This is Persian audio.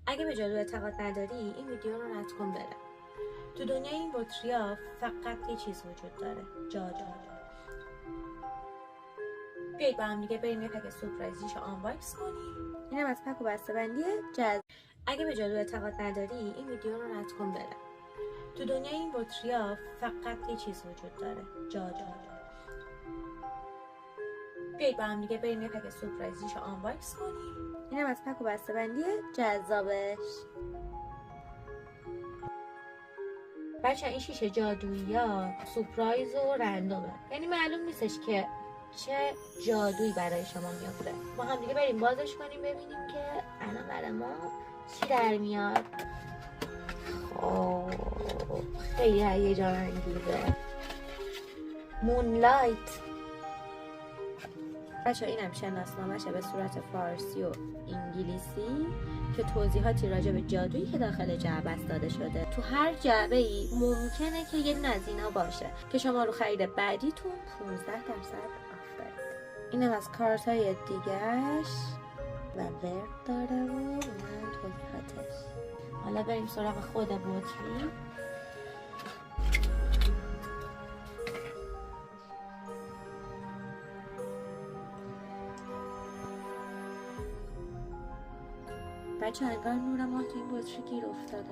اگه به جادو اعتقاد نداری این ویدیو رو رد کن بره. تو دنیای این بطری‌ها فقط یه چیز وجود داره، جادو. بیایید با هم دیگه بریم یه پک سورپرایزیشو آنباکس کنیم. اینم از پک و بسته‌بندی جذاب. اگه به جادو اعتقاد نداری این ویدیو رو رد کن بره. تو دنیای این بطری‌ها فقط یه چیز وجود داره، جادو. بیایید با هم دیگه بریم یه پک سورپرایزیشو آنباکس کنیم. اینم از پک و بسته‌بندی جذابش. بچه این شیشه جادویی ها سورپرایز و رندومه، یعنی معلوم نیستش که چه جادویی برای شما میافته. ما هم دیگه بریم بازش کنیم ببینیم که الان برای ما چی در میاد. خب خیلی هیجان انگیزه. مونلایت. بچه اینم شناسنامه‌شه به صورت فارسی و انگلیسی که توضیحاتی راجع به جادویی که داخل جعبه است داده شده. تو هر جعبه ای ممکنه که یه دونه از اینا باشه که شما رو خرید بعدیتون 15% آف دارید. اینم از کارت های دیگهش و ورد داره و اونم توضیحاتش. حالا بریم سراغ خود بطری. بچه انگار نور ماه تو این بطری گیر افتاده.